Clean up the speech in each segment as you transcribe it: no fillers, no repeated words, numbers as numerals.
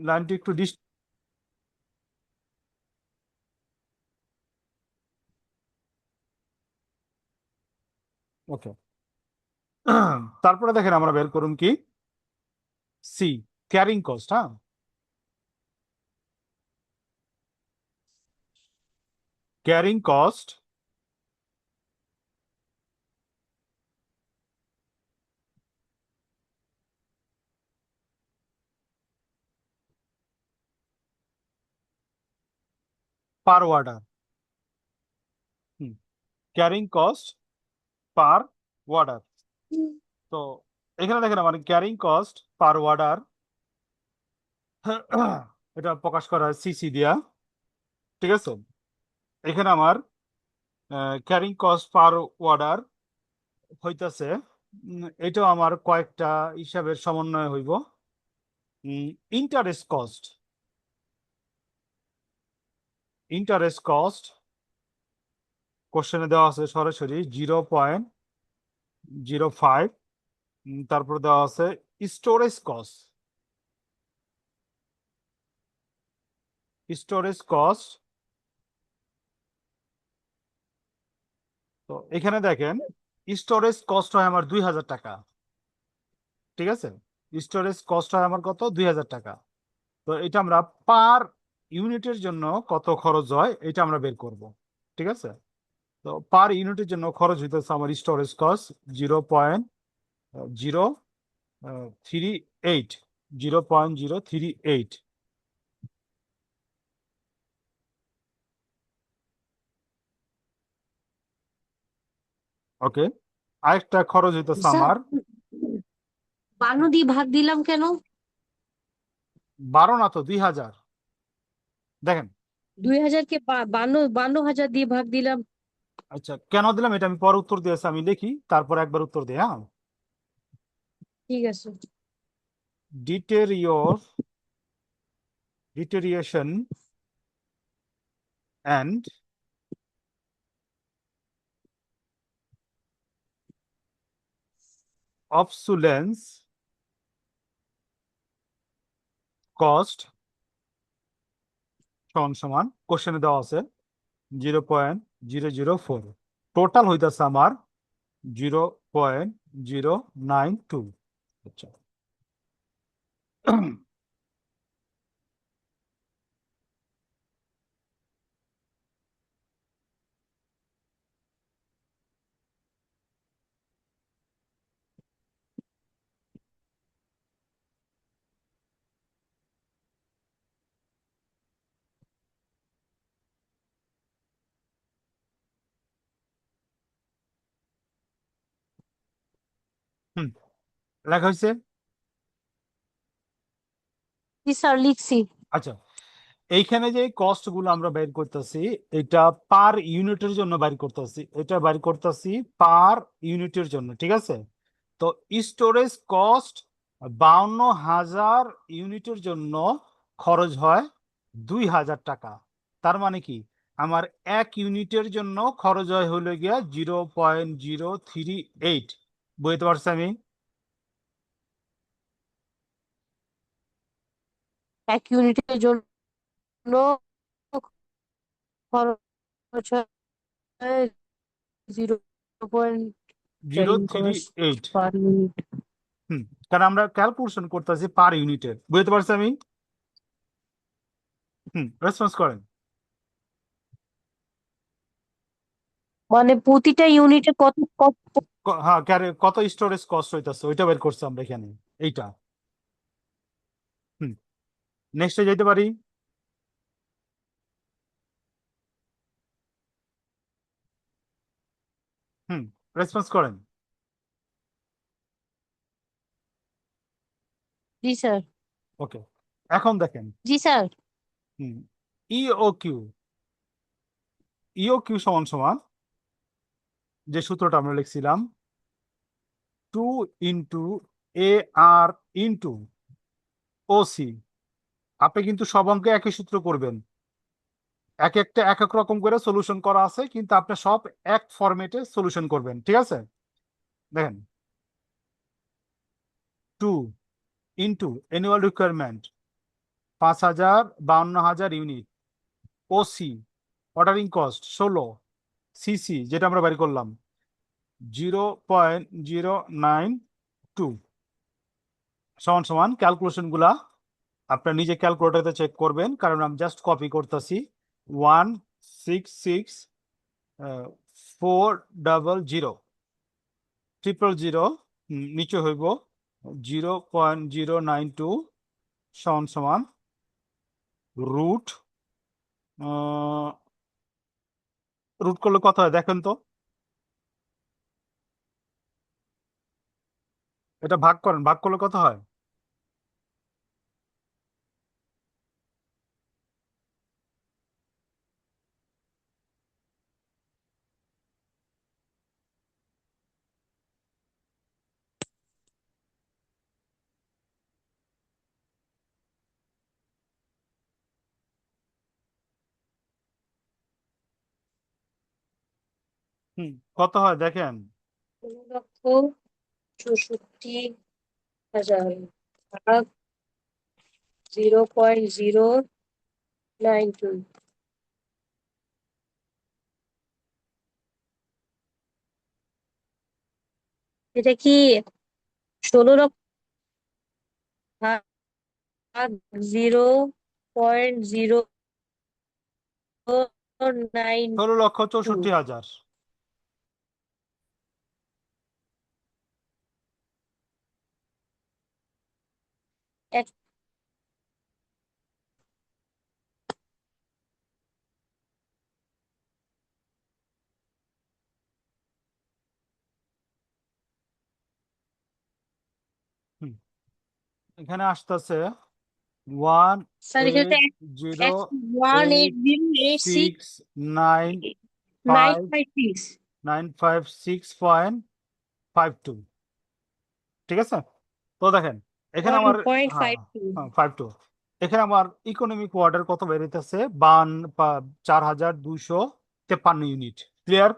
লাইনটি একটু ওকে। তারপরে দেখেন আমরা বের করুন কি সি, ক্যারিং কস্ট। হ্যাঁ, carrying cost per order. Carrying cost per order. তো এখানে দেখেন আমার ক্যারিং কস্ট পার অর্ডার এটা প্রকাশ করা হয় সিসি দিয়া। ঠিক আছে, এখানে আমার ক্যারিং কস্ট পার অর্ডার হইতাছে, এটাও আমার কয়েকটা হিসাবের সমন্বয় হইব। ইন্টারেস্ট কস্ট, ইন্টারেস্ট কস্ট কোশ্চেনে দেওয়া আছে সরাসরি 0.05। তারপর দেওয়া আছে স্টোরেজ কস্ট, স্টোরেজ কস্ট। তো এখানে দেখেন স্টোরেজ কস্ট হয় আমার 2000 টাকা। ঠিক আছে, স্টোরেজ কস্ট হয় আমার কত, 2000 টাকা। তো এটা আমরা পার ইউনিটের জন্য কত খরচ হয় এটা আমরা বের করব। ঠিক আছে, তো পার ইউনিটের জন্য খরচ হইতেছে আমার স্টোরেজ কস্ট 0.038, 0.038। ওকে, আরেকটা খরচ হইতেছে স্যার, আমার 52 দিয়ে ভাগ দিলাম কেন? 12 না তো 2000। দেখেন, 2000-কে 52,000 দিয়ে ভাগ দিলাম। আচ্ছা কেন দিলাম এটা আমি পরে উত্তর দিয়েছি, আমি লিখি তারপর একবার উত্তর দিই। হ্যাঁ, ঠিক আছে। deterioration and obsolescence cost সমান সমান কোশ্চেনে দেওয়া আছে 0.004। টোটাল হইতেছে আমার 0.092। আচ্ছা, হুম, লেখা হয়েছে। জি স্যার, লিখছি। আচ্ছা, এইখানে যে কস্ট গুলো আমরা বের করতেছি এটা পার ইউনিটের জন্য বের করতেছি, এটা বের করতেছি পার ইউনিটের জন্য। ঠিক আছে, তো স্টোরেজ কস্ট 52,000 ইউনিটের জন্য খরচ হয় 2000 টাকা। তার মানে কি আমার এক ইউনিটের জন্য খরচ হয় হলো গিয়া 0.038। বুঝতে পারছি আমি? এক ইউনিটের জন্য খরচ হয় 0. Zero carrying three cost eight per unit. হুম, কারণ আমরা ক্যালকুলেশন করতেছি পার ইউনিটের। বুঝতে পারছি আমি? রেসপন্স করেন। মানে প্রতিটা ইউনিটে কত কত? হ্যাঁ, কত স্টোরেজ কস্ট হইতাছে ওইটা বের করছি আমরা এখানে, এইটা। হুম, নেক্সটে যেতে পারি। হুম, রেসপন্স করেন। জি স্যার। ওকে, এখন দেখেন। জি স্যার। হুম, ইও কিউ, ইও কিউ সমান সমান যে সূত্রটা আমরা লিখছিলাম 2 × AR × OC। আপনি কিন্তু সব অঙ্কে একই সূত্র করবেন, এক একটা এক এক রকম করে সলিউশন করা আছে, কিন্তু আপনি সব এক ফরম্যাটে সলিউশন করবেন। ঠিক আছে, দেখেন 2 × annual requirement 52,000 unit. OC ordering cost 16। CC যেটা আমরা বের করলাম 0.092 সমান সমান ক্যালকুলেশন গুলা আপনার নিজে ক্যালকুলেটরতে চেক করবেন, কারণ আমি জাস্ট কপি করতেছি। 166,400 000 নিচে হইব 0.092 সমান সমান রুট রুট করলে কত হয় দেখেন তো, এটা ভাগ করেন, ভাগ করলে কত হয়? কত হয় দেখেন? 16,64,000 ভাগ 0.092। এটা কি 16 ভাগ 0.092। 16,64,000। এক হুম, এখানে আসতেছে ওয়ান স্যার এখানে তো এইট জিরো 18086 সিক্স নাইন 956 956.52। ঠিক আছে, তো দেখেন এখানে আমার, হ্যাঁ 1.52। হ্যাঁ 52। এখানে আমার ইকোনমিক অর্ডার কত বেরিতেছে 4,253 ইউনিট। ক্লিয়ার?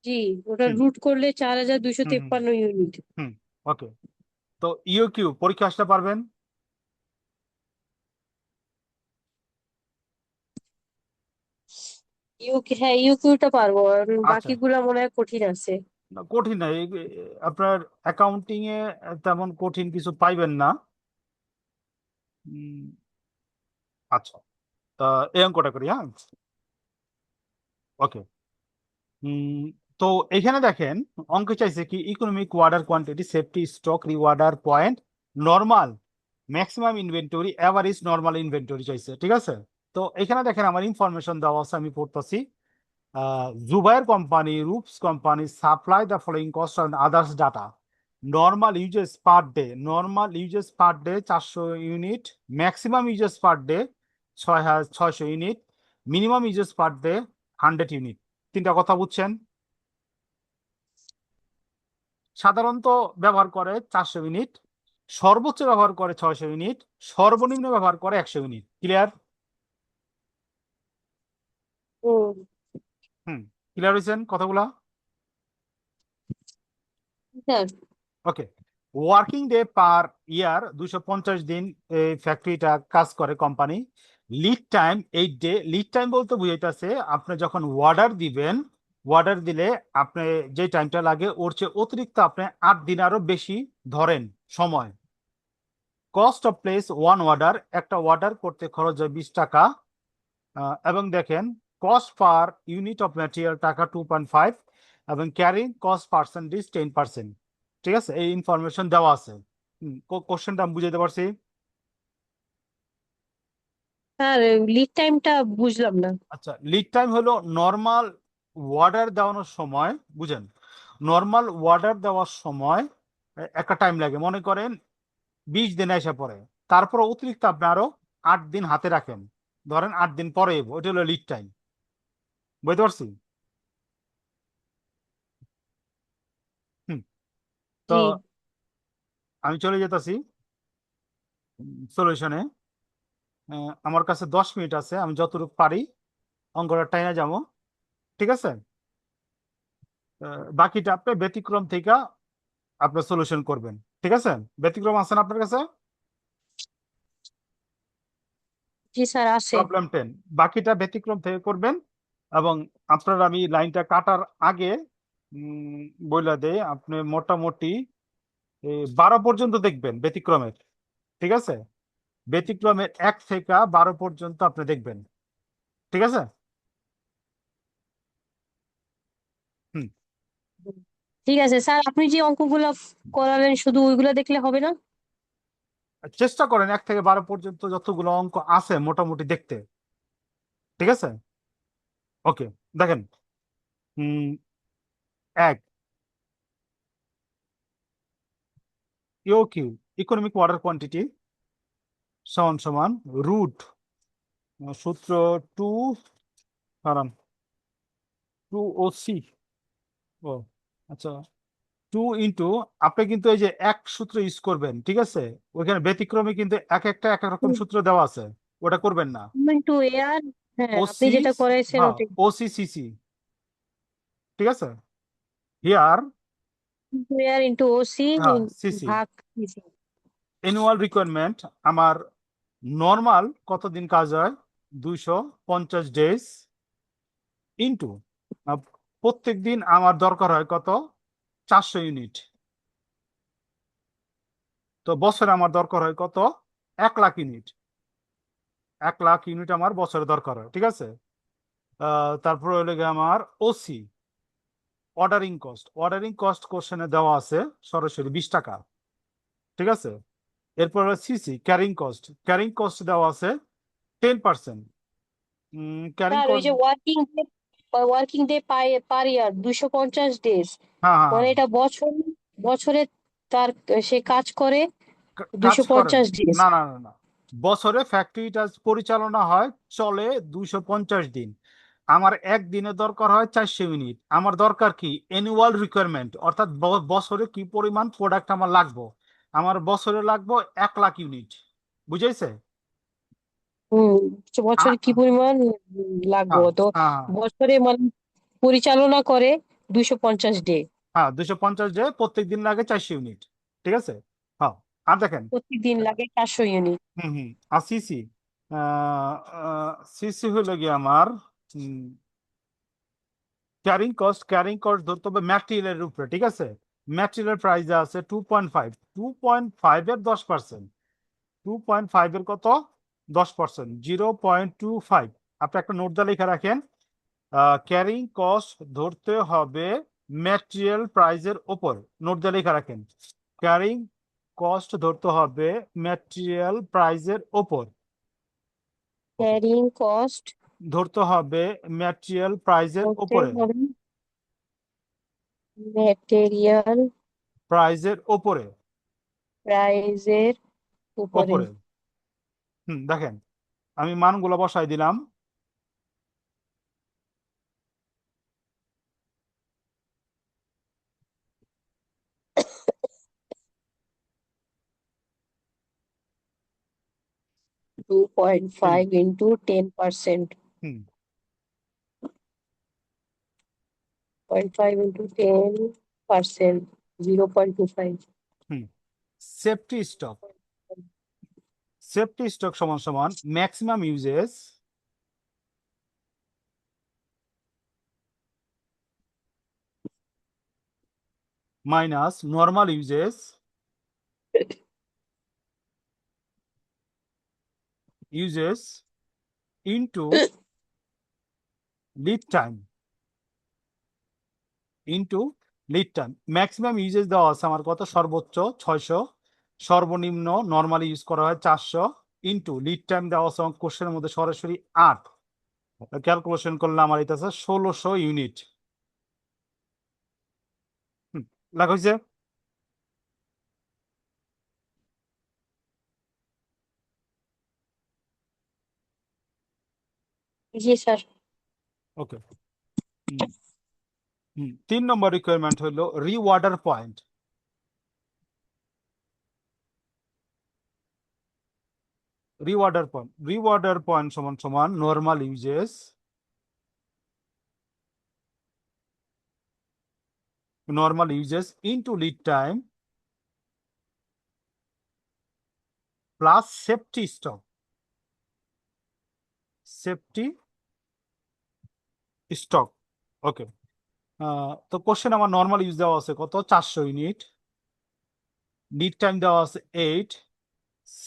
জি, ওটা হুম রুট করলে 4253 হুম হুম ইউনিট। হুম ওকে। তো ইউকিউ পরীক্ষা আসতে পারবেন? হ্যাঁ ইউকিউটা পারবো, আর আচ্ছা, বাকিগুলা মনে হয় কঠিন আছে। না কঠিন না, আপনার অ্যাকাউন্টিং এ তেমন কঠিন কিছু পাইবেন না। উম, আচ্ছা, তা এই অঙ্কটা করি, হ্যাঁ ওকে। তো এখানে দেখেন অঙ্কে চাইছে কি economic order quantity, safety stock, reorder point, normal, maximum inventory, average normal inventory চাইছে। ঠিক আছে, তো এখানে দেখেন আমার ইনফরমেশন দেওয়া আছে, আমি পড়তেছি। জুবায়ের কোম্পানি, রুপস company supply the following cost and others data. Normal uses per day, normal uses per day 400 unit, maximum uses per day 600 unit, minimum uses per day 100 unit. তিনটা কথা বুঝছেন? সাধারণত ব্যবহার করে 400 ইউনিট, সর্বোচ্চ ব্যবহার করে 600 ইউনিট, সর্বনিম্ন ব্যবহার করে 100 ইউনিট। ক্লিয়ার? হুম। হুম, ক্লিয়ার হয়েছেন কথাগুলা? হ্যাঁ ওকে। ওয়ার্কিং ডে পার ইয়ার 250 দিন এই ফ্যাক্টরিটা কাজ করে company. Lead time 8 day. Lead time বলতে বুঝাইতেছে আপনি যখন অর্ডার দিবেন, অর্ডার দিলে আপনি যে টাইমটা লাগে ওর চেয়ে অতিরিক্ত আপনি 8 দিন আরো বেশি ধরেন সময়। Cost of place one order, একটা অর্ডার করতে খরচ হয় 20 টাকা। এবং দেখেন cost per unit of material টাকা 2.5, এবং ক্যারিং কস্ট পার্সেন্টেজ 10%। ঠিক আছে, এই ইনফরমেশন দেওয়া আছে। কোশ্চেনটা আমি বুঝাইতে পারছি? স্যার, লিড টাইমটা বুঝলাম না। আচ্ছা, লিড টাইম হলো নর্মাল অর্ডার দেওয়ানোর সময়, বুঝেন, নর্মাল অর্ডার দেওয়ার সময় একটা টাইম লাগে, মনে করেন 20 দিন এসে পড়ে, তারপর অতিরিক্ত আপনি আরো 8 দিন হাতে রাখেন, ধরেন 8 দিন পরে এবো, ওটা হলো লিড টাইম। বুঝতে পারছি? হুম, তো জি আমি চলে যেতেছি সলিউশনে। আমার কাছে 10 মিনিট আছে, আমি যতটুকু পারি অঙ্কটা টাইনা যাবো। ঠিক আছে, বাকিটা আপনি ব্যতিক্রম থেকে আপনার সলিউশন করবেন। ঠিক আছে? ব্যতিক্রম আছে না আপনার কাছে? জি স্যার আছে। প্রবলেম 10, বাকিটা ব্যতিক্রম থেকে করবেন। এবং আপনার আমি লাইনটা কাটার আগে উম, বইলা দেই, আপনি মোটামুটি 12 পর্যন্ত দেখবেন ব্যতিক্রমের। ঠিক আছে? ব্যতিক্রমের 1 থেকে 12 পর্যন্ত আপনি দেখবেন। ঠিক আছে? হুম। ঠিক আছে স্যার, আপনি যে অঙ্কগুলো করালেন শুধু ওইগুলো দেখলে হবে না? চেষ্টা করেন 1 থেকে 12 পর্যন্ত যতগুলো অঙ্ক আছে মোটামুটি দেখতে। ঠিক আছে? ওকে, দেখেন। Hmm, 1, U Q, economic water quantity সমান সমান রুট সূত্র 2 কারণ 2 ও সি। ও আচ্ছা, 2 আপনি কিন্তু এই যে এক সূত্র ইউজ করবেন, ঠিক আছে? ওইখানে ব্যতিক্রমে কিন্তু এক একটা এক এক রকম সূত্র দেওয়া আছে, ওটা করবেন না। টু এয়ার, হ্যাঁ ও আপনি সি, যেটা করাইছেন হ্যাঁ ওটাই। ও সি সি সি, ঠিক আছে? Here, two A into O C হ্যাঁ সি সি, ভাগ CC। অ্যানুয়াল রিকোয়ারমেন্ট আমার নর্মাল কতদিন কাজ হয়, 250 ডেজ ইন্টু প্রত্যেক দিন আমার দরকার হয় কত, 400 ইউনিট। তো বছরে আমার দরকার হয় কত, 1 লাখ ইউনিট। 1 লাখ ইউনিট আমার বছরে দরকার হয়, ঠিক আছে? তারপর হলো গিয়ে আমার ওসি, অর্ডারিং কস্ট কোশ্চেনে দেওয়া আছে সরাসরি 20 টাকা। ঠিক আছে? এরপর হলো সিসি, ক্যারিং কস্ট দেওয়া আছে 10%। ক্যারিং স্যার ওই কস্ট, যে ওয়ার্কিং ডে পার ইয়ার 250 ডেজ, হ্যাঁ হ্যাঁ মানে হ্যাঁ, এটা বছরে তার সে কাজ করে কাজ দুইশো করেন, পঞ্চাশ ডেজ না না না না, বছরে ফ্যাক্টরিটা পরিচালনা হয়, চলে 250 দিন। আমার একদিনে দরকার হয় 400 ইউনিট। আমার দরকার কি, অ্যানুয়াল রিকোয়ারমেন্ট, অর্থাৎ বছরে কি পরিমাণ প্রোডাক্ট আমার লাগবে। আমার বছরে লাগবে 1 লাখ ইউনিট। বুঝাইছে? হম, বছরে কি হ্যাঁ পরিমাণ লাগবে হ্যাঁ তো? হ্যাঁ বছরে মানে পরিচালনা করে 250 ডে, হ্যাঁ, 250 ডে, প্রত্যেক দিন লাগে 400 ইউনিট। ঠিক আছে? হ্যাঁ। আর দেখেন, প্রতিদিন লাগে 400 ইউনিট। হুম হুম, আর সিসি, সিসি হলো গিয়ে আমার ক্যারিং কস্ট ধরতে হবে ম্যাটেরিয়ালের উপরে। ঠিক আছে? ম্যাটেরিয়াল প্রাইস আছে 2.5, 2.5 এর 10%, 2.5 এর কত, 10%, 0.25। আপনি একটা নোট দিয়ে লিখে রাখেন, ক্যারিং কস্ট ধরতে হবে ম্যাটেরিয়াল প্রাইসের ওপর। নোট দিয়ে লিখে রাখেন, ক্যারিং কস্ট ধরতে হবে ম্যাটেরিয়াল প্রাইসের ওপর। ওকে, ক্যারিং কস্ট ধরতে হবে ম্যাটেরিয়াল প্রাইসের করতে ওপরে, হবে ম্যাটেরিয়াল প্রাইসের ওপরে, প্রাইজের উপরে। ওপরে। দেখেন, আমি মানগুলো বসাই দিলাম। 2.5 হুম ইন্টু 10%, হুম 0.5 ইন্টু 10%, 0.25। হুম সেফটি স্টক, সমান সমান maximum uses minus normal uses into lead time, into lead time. Maximum uses দেওয়া আছে আমার কত, সর্বোচ্চ 600, সর্বনিম্ন নর্মালি ইউজ করা হয় 400, ইনটু লিড টাইম দেওয়া আছে আমার কোশ্চেনের মধ্যে সরাসরি 8। ক্যালকুলেশন করলে আমার এটা আছে 1600 ইউনিট। লেখা হয়েছে? জি স্যার। ওকে। 3 নম্বর রিকোয়ারমেন্ট হলো রিওয়ার্ডার পয়েন্ট। রিওয়ার্ডার পয়েন্ট সমান সমান normal uses into lead time plus safety stock, safety stock. Okay, তো কোশ্চেন আমার নর্মাল ইউজ দেওয়া আছে কত, 400 ইউনিট, লিড টাইম দেওয়া আছে 8,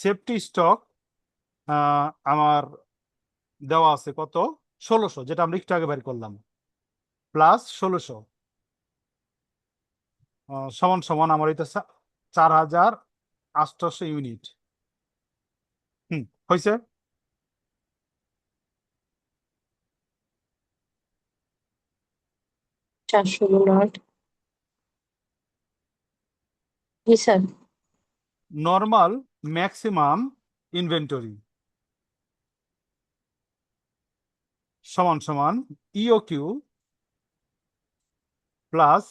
সেফটি স্টক আমার দেওয়া আছে কত, 1600, যেটা আমরা একটু আগে বের করলাম, প্লাস 1600 সমান সমান আমার এটা 4800 ইউনিট। হয়েছে। 400 গুণ 8। জি স্যার। নর্মাল ম্যাক্সিমাম ইনভেন্টরি সমান সমান EOQ plus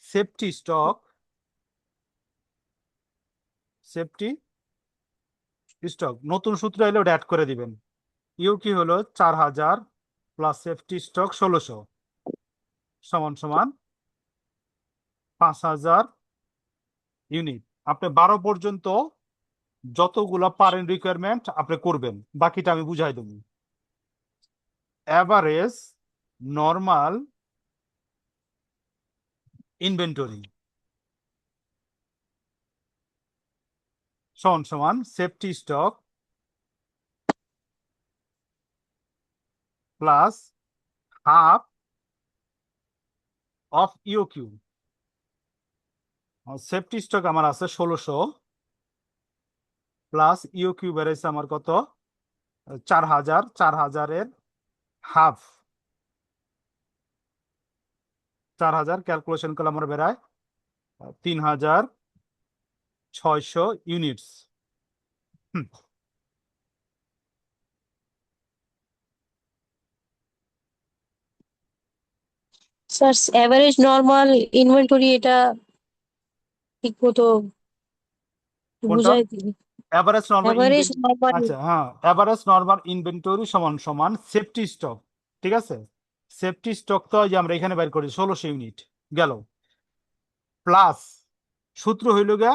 safety stock, safety stock নতুন সূত্র এলে ওটা অ্যাড করে দিবেন। ইউকিউ হলো 4000 প্লাস সেফটি স্টক 1600 সমান সমান 5000 ইউনিট। আপনি 12 পর্যন্ত যতগুলা পারেন রিকোয়ারমেন্ট আপনি করবেন, বাকিটা আমি বুঝাই দেবো। অ্যাভারেজ নর্মাল ইনভেন্টরি সমান সমান safety stock plus half of EOQ. Safety stock আমার আছে 1600 প্লাস ইওকিউ বেড়েছে আমার কত, 4000, 4000-এর হাফ, 4000 ক্যালকুলেশন করলে আমার বেড়ায় 3600 units. Sir average normal inventory এটা ঠিক মতো কোনটা? বুঝাই দিন। Average normal average normal. আচ্ছা, হ্যাঁ, এভারেজ নর্মাল ইনভেন্টরি সমান সমান সেফটি স্টক। ঠিক আছে, সেফটি স্টক তো ওই যে আমরা এখানে বের করি 1600 ইউনিট গেল, প্লাস সূত্র হইল গা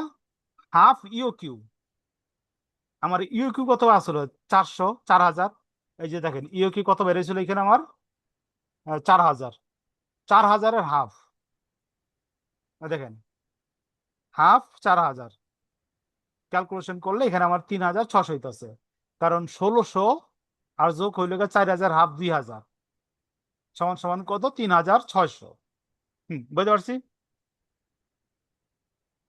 হাফ ইওকিউ। আমার ইওকিউ কত আসলো 400, 4000। এই যে দেখেন ইওকিউ কত বেড়েছিল এখানে আমার 4000, 4000-এর হাফ, দেখেন হাফ 4000 ক্যালকুলেশন করলে এখানে আমার 3600 হইতেছে, কারণ 1600 আর যোগ হইল গা 4000, হাফ 2000 সমান সমান কত, 3600। বুঝতে পারছি।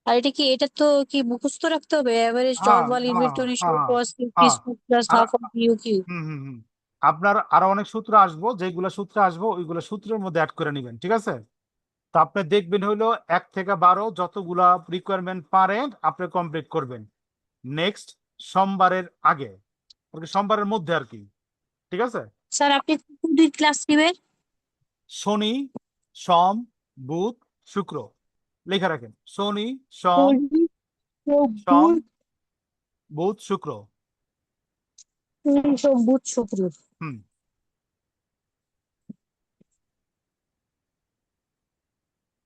আর এটা কি, এটা তো কি মুখস্থ রাখতে হবে? এভারেজ হ্যাঁ নর্মাল হ্যাঁ ইনভেন্টরি শো হ্যাঁ কস্ট হ্যাঁ। প্লাস আর হাফ অফ ইউকিউ। হুম। আপনার আরো অনেক সূত্র আসবো, যেগুলো সূত্র আসবো ওইগুলো সূত্রের মধ্যে অ্যাড করে নেবেন, ঠিক আছে। তো আপনি দেখবেন হইলো 1 থেকে 12 যতগুলা রিকোয়ারমেন্ট পারেন আপনি কমপ্লিট করবেন নেক্সট সোমবারের আগে, আর কি সোমবারের মধ্যে আর কি, ঠিক আছে। স্যার আপনি কোন দিন ক্লাস নেবেন? শনি, সোম, বুধ, শুক্র, লেখা রাখেন শনি, সোম, শনি, সোম, বুধ, বুধ, শুক্র। বুধ শুক্র। হুম।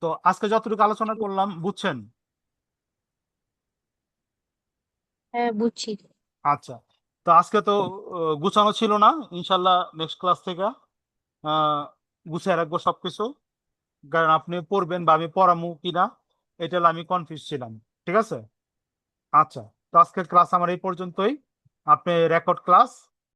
তো আজকে যতটুকু আলোচনা করলাম বুঝছেন? হ্যাঁ বুঝছি। আচ্ছা, তো আজকে তো গুছানো ছিল না, ইনশাল্লাহ নেক্সট ক্লাস থেকে আহ গুছিয়ে রাখবো সবকিছু, কারণ আপনি পড়বেন বা আমি পড়ামু কিনা এটা হলো আমি কনফিউজ ছিলাম, ঠিক আছে। আচ্ছা, তো আজকের ক্লাস আমার এই পর্যন্তই, আপনি রেকর্ড ক্লাস